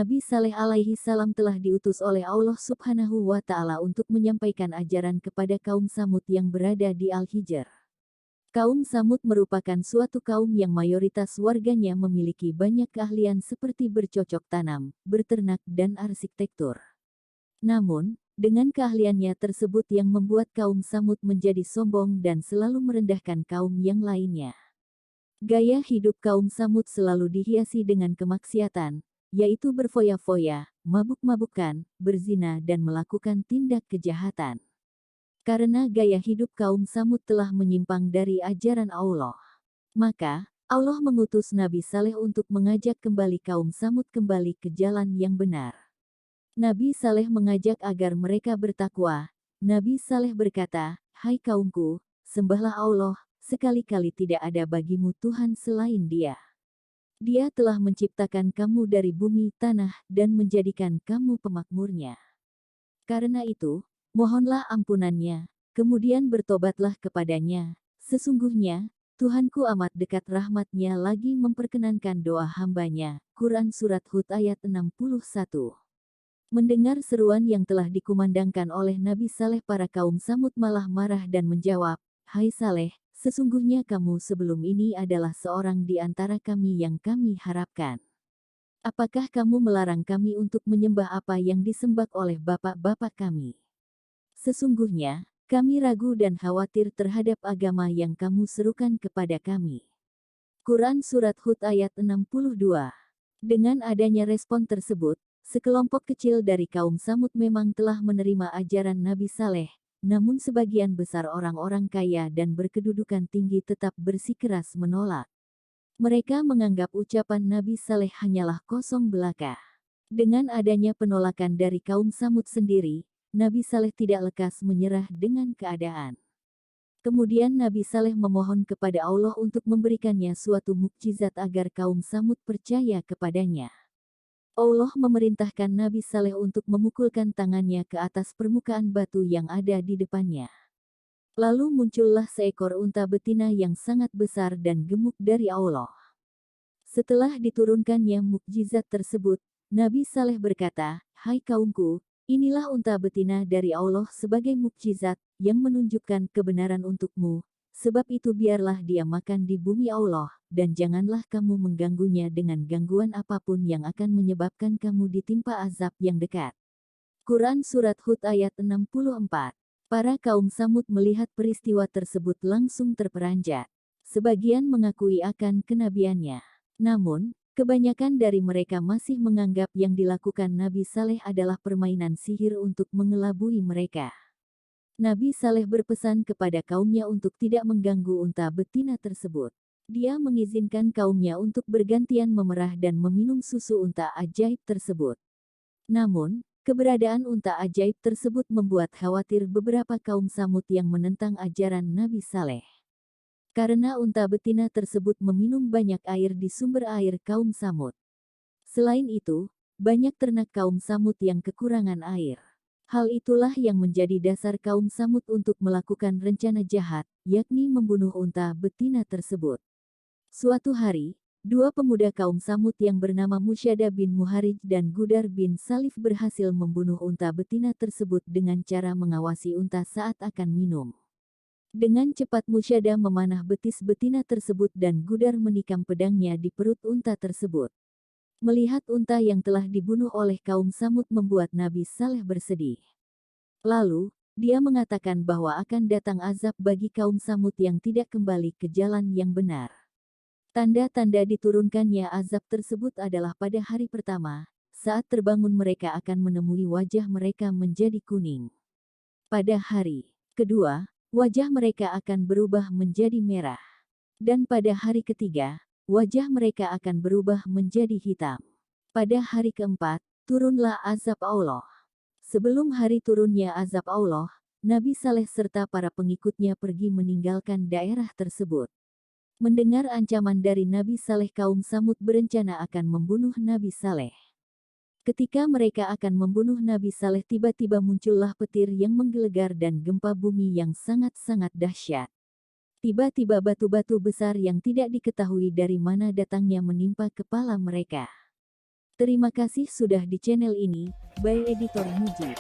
Nabi Saleh alaihi salam telah diutus oleh Allah Subhanahu wa Ta'ala untuk menyampaikan ajaran kepada kaum Samud yang berada di Al-Hijr. Kaum Samud merupakan suatu kaum yang mayoritas warganya memiliki banyak keahlian seperti bercocok tanam, berternak, dan arsitektur. Namun, dengan keahliannya tersebut yang membuat kaum Samud menjadi sombong dan selalu merendahkan kaum yang lainnya. Gaya hidup kaum Samud selalu dihiasi dengan kemaksiatan, yaitu berfoya-foya, mabuk-mabukan, berzina dan melakukan tindak kejahatan. Karena gaya hidup kaum Samud telah menyimpang dari ajaran Allah, maka Allah mengutus Nabi Saleh untuk mengajak kembali kaum Samud kembali ke jalan yang benar. Nabi Saleh mengajak agar mereka bertakwa. Nabi Saleh berkata, "Hai kaumku, sembahlah Allah, sekali-kali tidak ada bagimu Tuhan selain Dia. Dia telah menciptakan kamu dari bumi tanah dan menjadikan kamu pemakmurnya. Karena itu, mohonlah ampunannya, kemudian bertobatlah kepadanya. Sesungguhnya, Tuhanku amat dekat rahmatnya lagi memperkenankan doa hambanya." Quran Surat Hud ayat 61. Mendengar seruan yang telah dikumandangkan oleh Nabi Saleh, para kaum Samud malah marah dan menjawab, "Hai Saleh, sesungguhnya kamu sebelum ini adalah seorang di antara kami yang kami harapkan. Apakah kamu melarang kami untuk menyembah apa yang disembah oleh bapak-bapak kami? Sesungguhnya, kami ragu dan khawatir terhadap agama yang kamu serukan kepada kami." Quran Surat Hud ayat 62. Dengan adanya respon tersebut, sekelompok kecil dari kaum Samud memang telah menerima ajaran Nabi Saleh, namun sebagian besar orang-orang kaya dan berkedudukan tinggi tetap bersikeras menolak. Mereka menganggap ucapan Nabi Saleh hanyalah kosong belaka. Dengan adanya penolakan dari kaum Samud sendiri, Nabi Saleh tidak lekas menyerah dengan keadaan. Kemudian Nabi Saleh memohon kepada Allah untuk memberikannya suatu mukjizat agar kaum Samud percaya kepadanya. Allah memerintahkan Nabi Saleh untuk memukulkan tangannya ke atas permukaan batu yang ada di depannya. Lalu muncullah seekor unta betina yang sangat besar dan gemuk dari Allah. Setelah diturunkannya mukjizat tersebut, Nabi Saleh berkata, "Hai kaumku, inilah unta betina dari Allah sebagai mukjizat yang menunjukkan kebenaran untukmu. Sebab itu biarlah dia makan di bumi Allah, dan janganlah kamu mengganggunya dengan gangguan apapun yang akan menyebabkan kamu ditimpa azab yang dekat." Quran Surat Hud ayat 64. Para kaum Samud melihat peristiwa tersebut langsung terperanjat. Sebagian mengakui akan kenabiannya. Namun, kebanyakan dari mereka masih menganggap yang dilakukan Nabi Saleh adalah permainan sihir untuk mengelabui mereka. Nabi Saleh berpesan kepada kaumnya untuk tidak mengganggu unta betina tersebut. Dia mengizinkan kaumnya untuk bergantian memerah dan meminum susu unta ajaib tersebut. Namun, keberadaan unta ajaib tersebut membuat khawatir beberapa kaum Samud yang menentang ajaran Nabi Saleh. Karena unta betina tersebut meminum banyak air di sumber air kaum Samud. Selain itu, banyak ternak kaum Samud yang kekurangan air. Hal itulah yang menjadi dasar kaum Samud untuk melakukan rencana jahat, yakni membunuh unta betina tersebut. Suatu hari, dua pemuda kaum Samud yang bernama Musyada bin Muharij dan Gudar bin Salif berhasil membunuh unta betina tersebut dengan cara mengawasi unta saat akan minum. Dengan cepat Musyada memanah betis betina tersebut dan Gudar menikam pedangnya di perut unta tersebut. Melihat unta yang telah dibunuh oleh kaum Samud membuat Nabi Saleh bersedih. Lalu, dia mengatakan bahwa akan datang azab bagi kaum Samud yang tidak kembali ke jalan yang benar. Tanda-tanda diturunkannya azab tersebut adalah pada hari pertama, saat terbangun mereka akan menemui wajah mereka menjadi kuning. Pada hari kedua, wajah mereka akan berubah menjadi merah. Dan pada hari ketiga, wajah mereka akan berubah menjadi hitam. Pada hari keempat, turunlah azab Allah. Sebelum hari turunnya azab Allah, Nabi Saleh serta para pengikutnya pergi meninggalkan daerah tersebut. Mendengar ancaman dari Nabi Saleh, kaum Samud berencana akan membunuh Nabi Saleh. Ketika mereka akan membunuh Nabi Saleh, tiba-tiba muncullah petir yang menggelegar dan gempa bumi yang sangat-sangat dahsyat. Tiba-tiba batu-batu besar yang tidak diketahui dari mana datangnya menimpa kepala mereka. Terima kasih sudah di channel ini, by Editor Mujib.